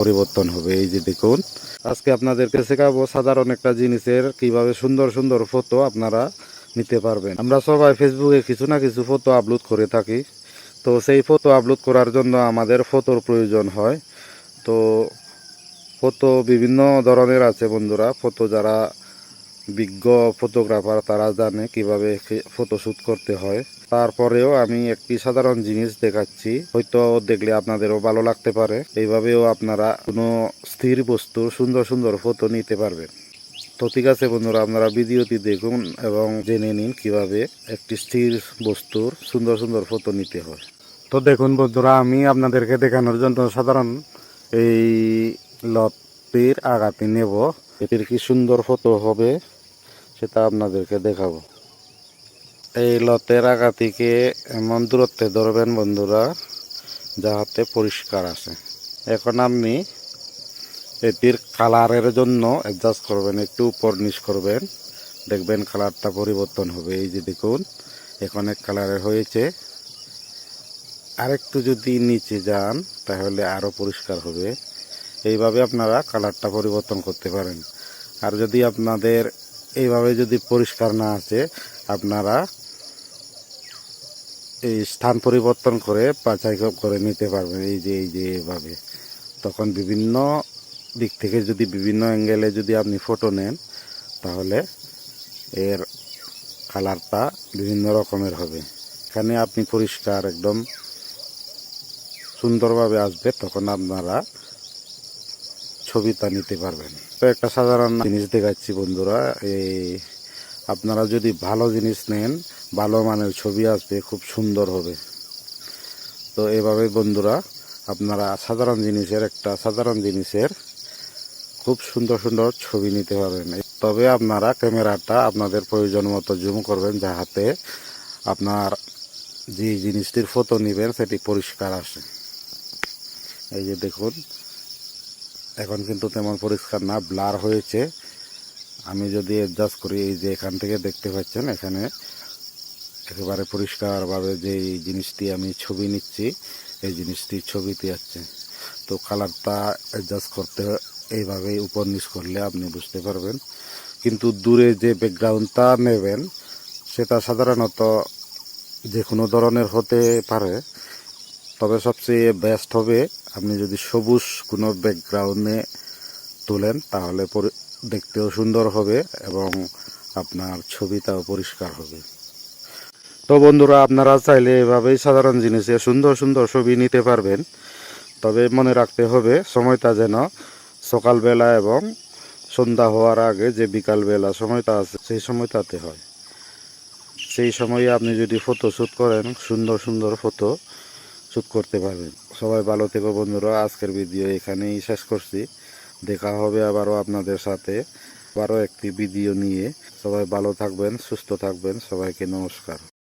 পরিবর্তন হবে। এই যে দেখুন, আজকে আপনাদেরকে শেখাবো সাধারণ একটা জিনিসের কিভাবে সুন্দর সুন্দর ফটো আপনারা নিতে পারবেন। আমরা সবাই ফেসবুকে কিছু না কিছু ফটো আপলোড করে থাকি। তো সেই ফটো আপলোড করার জন্য আমাদের ফটোর প্রয়োজন হয়। তো ফটো বিভিন্ন ধরনের আছে বন্ধুরা। ফটো যারা বিজ্ঞ ফটোগ্রাফার তারা জানে কিভাবে ফটোশ্যুট করতে হয়। তারপরেও আমি একটি সাধারণ জিনিস দেখাচ্ছি, হয়তো দেখলে আপনাদেরও ভালো লাগতে পারে। এইভাবেও আপনারা কোনো স্থির বস্তুর সুন্দর সুন্দর ফটো নিতে পারবেন। তো ঠিক আছে বন্ধুরা, আপনারা ভিডিওটি দেখুন এবং জেনে নিন কিভাবে একটি স্থির বস্তুর সুন্দর সুন্দর ফটো নিতে হয়। তো দেখুন বন্ধুরা, আমি আপনাদেরকে দেখানোর জন্য সাধারণ এই লতির আগাতি নেব। এটির কি সুন্দর ফটো হবে সেটা আপনাদেরকে দেখাবো। এই লতের আগাতিকে এমন দূরত্বে ধরবেন বন্ধুরা যাহাতে পরিষ্কার আসে। এখন আপনি এটির কালারের জন্য অ্যাডজাস্ট করবেন, একটু উপর নিচ করবেন, দেখবেন কালারটা পরিবর্তন হবে। এই যে দেখুন, এখন এক কালারের হয়েছে। আরেকটু যদি নিচে যান তাহলে আরও পরিষ্কার হবে। এইভাবে আপনারা কালারটা পরিবর্তন করতে পারেন। আর যদি আপনাদের এইভাবে যদি পরিষ্কার না আসে, আপনারা এই স্থান পরিবর্তন করে বাছাই করে নিতে পারবেন। এই যে এভাবে, তখন বিভিন্ন দিক থেকে যদি বিভিন্ন অ্যাঙ্গেলে যদি আপনি ফটো নেন তাহলে এর কালারটা বিভিন্ন রকমের হবে। এখানে আপনি পরিষ্কার একদম সুন্দরভাবে আসবে, তখন আপনারা ছবিটা নিতে পারবেন। তো একটা সাধারণ জিনিস দেখাচ্ছি বন্ধুরা, এই আপনারা যদি ভালো জিনিস নেন, ভালো মানের ছবি আসবে, খুব সুন্দর হবে। তো এভাবে বন্ধুরা আপনারা সাধারণ জিনিসের খুব সুন্দর সুন্দর ছবি নিতে পারবেন। তবে আপনারা ক্যামেরাটা আপনাদের প্রয়োজন মতো জুম করবেন, যাহাতে আপনার যে জিনিসটির ফটো নেবেন সেটি পরিষ্কার আসে। এই যে দেখুন, এখন কিন্তু তেমন পরিষ্কার না, ব্লার হয়েছে। আমি যদি অ্যাডজাস্ট করি, এই যে এখান থেকে দেখতে পাচ্ছেন, এখানে একেবারে পরিষ্কারভাবে যে জিনিসটি আমি ছবি নিচ্ছি এই জিনিসটি ছবিতে আসছে। তো কালারটা অ্যাডজাস্ট করতে এইভাবেই উপর নিচ করলে আপনি বুঝতে পারবেন। কিন্তু দূরে যে ব্যাকগ্রাউন্ডটা নেবেন সেটা সাধারণত যে কোনো ধরনের হতে পারে, তবে সবচেয়ে বেস্ট হবে আপনি যদি সবুজ কোনো ব্যাকগ্রাউন্ডে তোলেন, তাহলে দেখতেও সুন্দর হবে এবং আপনার ছবিটাও পরিষ্কার হবে। তো বন্ধুরা, আপনারা চাইলে এভাবেই সাধারণ জিনিসে সুন্দর সুন্দর ছবি নিতে পারবেন। তবে মনে রাখতে হবে সময়টা যেন সকালবেলা এবং সন্ধ্যা হওয়ার আগে যে বিকালবেলা সময়টা আছে সেই সময়টাতে হয়। সেই সময়ে আপনি যদি ফটো শ্যুট করেন, সুন্দর সুন্দর ফটো শ্যুট করতে পারবেন। সবাই ভালো থেকো বন্ধুরা, আজকের ভিডিও এখানেই শেষ করছি। দেখা হবে আবারও আপনাদের সাথে আবারও একটি ভিডিও নিয়ে। সবাই ভালো থাকবেন, সুস্থ থাকবেন। সবাইকে নমস্কার।